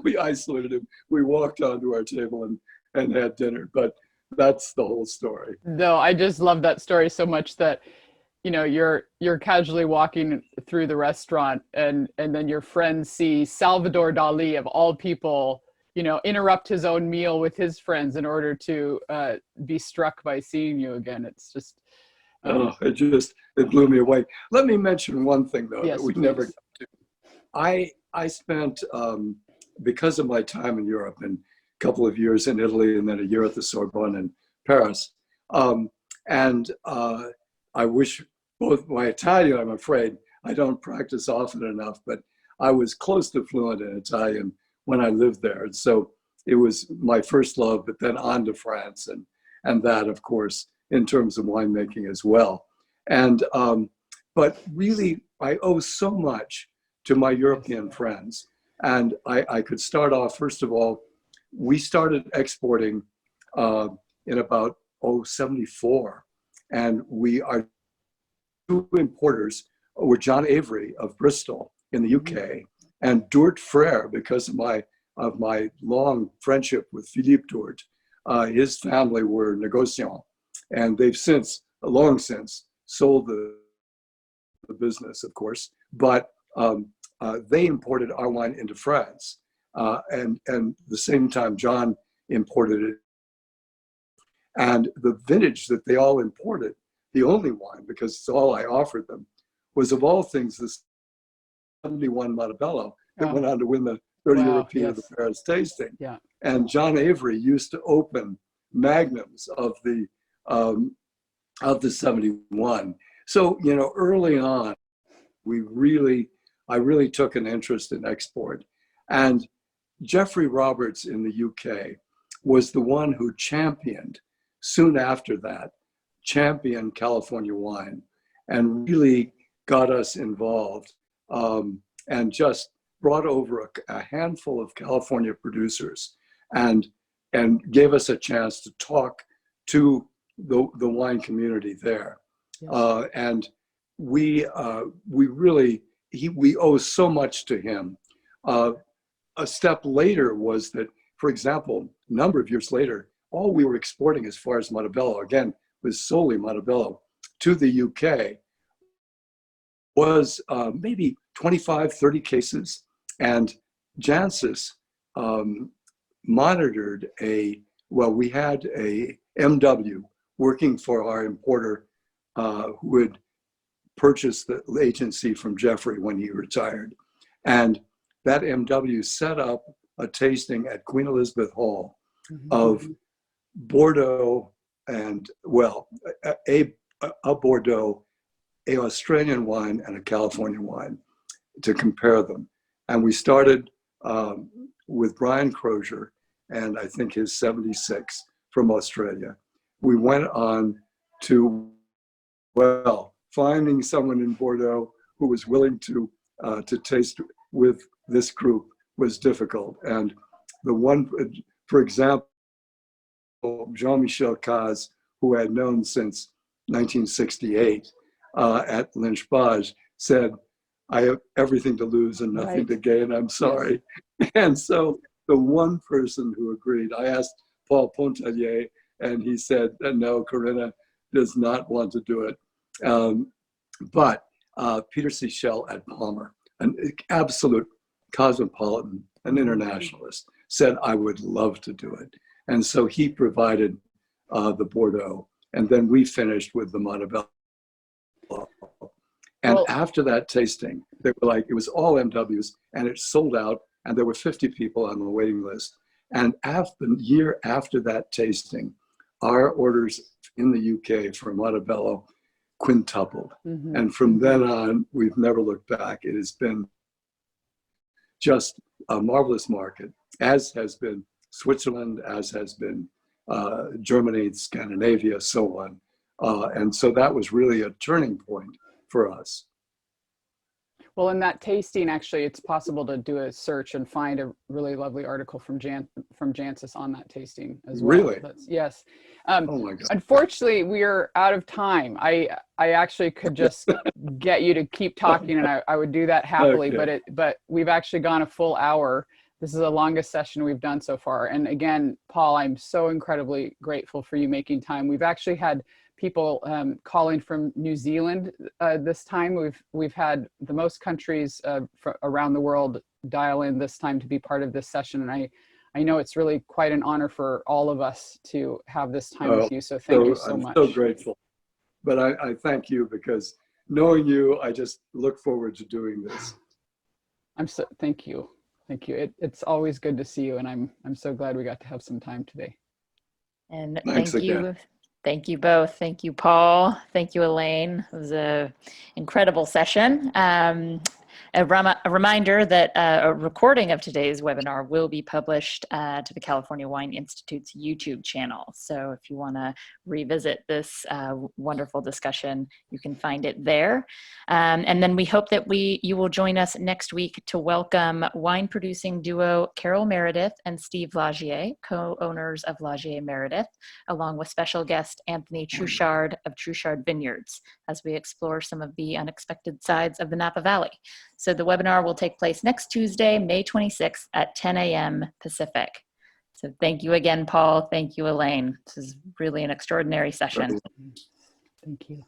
we isolated him. We walked onto our table and had dinner, but that's the whole story. No, I just love that story so much that, you're casually walking through the restaurant and then your friends see Salvador Dali, of all people, interrupt his own meal with his friends in order to be struck by seeing you again. It's just, it blew me away. Let me mention one thing though, yes, that we please. never got to. I spent, because of my time in Europe, and a couple of years in Italy and then a year at the Sorbonne in Paris. I wish both my Italian, I'm afraid, I don't practice often enough, but I was close to fluent in Italian when I lived there. And so it was my first love, but then on to France and that, of course, in terms of winemaking as well. And, but really, I owe so much to my European friends. And I could start off, first of all, we started exporting in about 74. And our 2 importers were John Avery of Bristol in the UK and Durt Frere, because of my long friendship with Philippe Durt. His family were negociants, and they've long since sold the business, of course, but they imported our wine into France. And the same time John imported it. And the vintage that they all imported, the only wine, because it's all I offered them, was of all things this 71 Montebello that went on to win the 30 European of the Paris tasting. Yeah. And John Avery used to open magnums of the 71. So, early on, I really took an interest in export. And Geoffrey Roberts in the UK was the one who soon after that, championed California wine and really got us involved, and just brought over a handful of California producers and gave us a chance to talk to the wine community there. Yes. And we owe so much to him. A step later was that, for example, a number of years later, all we were exporting as far as Montebello, again, was solely Montebello, to the UK was maybe 25, 30 cases. And Jancis monitored we had a MW working for our importer who had purchased the agency from Geoffrey when he retired. And that MW set up a tasting at Queen Elizabeth Hall of Bordeaux and, a Bordeaux, a Australian wine, and a California wine to compare them. And we started with Brian Crozier, and I think his 76 from Australia. We went on to, finding someone in Bordeaux who was willing to taste with this group was difficult. And the one, for example, Jean-Michel Caz, who I had known since 1968 at Lynch Bage, said, "I have everything to lose and nothing to gain, I'm sorry." And so the one person who agreed, I asked Paul Pontellier, and he said, "No, Corinna does not want to do it." But Peter Sichel at Palmer, an absolute cosmopolitan, an internationalist, said, "I would love to do it." And so he provided the Bordeaux, and then we finished with the Montebello. And Well, after that tasting, they were like, it was all MWs and it sold out and there were 50 people on the waiting list. And the year after that tasting, our orders in the UK for Montebello quintupled. mhm. And from then on, we've never looked back. It has been just a marvelous market, as has been Switzerland, as has been Germany, Scandinavia, so on. And so that was really a turning point for us. Well, in that tasting, actually, it's possible to do a search and find a really lovely article from Jancis on that tasting as well. Really? Yes. Oh my God. Unfortunately, we are out of time. I actually could just get you to keep talking, and I would do that happily. Okay. But we've actually gone a full hour. This is the longest session we've done so far. And again, Paul, I'm so incredibly grateful for you making time. We've actually had people calling from New Zealand this time. We've had the most countries around the world dial in this time to be part of this session. And I know it's really quite an honor for all of us to have this time with you. So thank you so much. I'm so grateful. But I thank you because knowing you, I just look forward to doing this. Thank you. Thank you. It's always good to see you. And I'm so glad we got to have some time today. And Thanks thank you. again. Thank you both. Thank you, Paul. Thank you, Elaine. It was an incredible session. A reminder that a recording of today's webinar will be published to the California Wine Institute's YouTube channel. So if you want to revisit this wonderful discussion, you can find it there. And then we hope that you will join us next week to welcome wine producing duo Carol Meredith and Steve Lagier, co-owners of Lagier Meredith, along with special guest Anthony Truchard of Truchard Vineyards, as we explore some of the unexpected sides of the Napa Valley. So the webinar will take place next Tuesday, May 26th at 10 a.m. Pacific. So thank you again, Paul. Thank you, Elaine. This is really an extraordinary session. Thank you.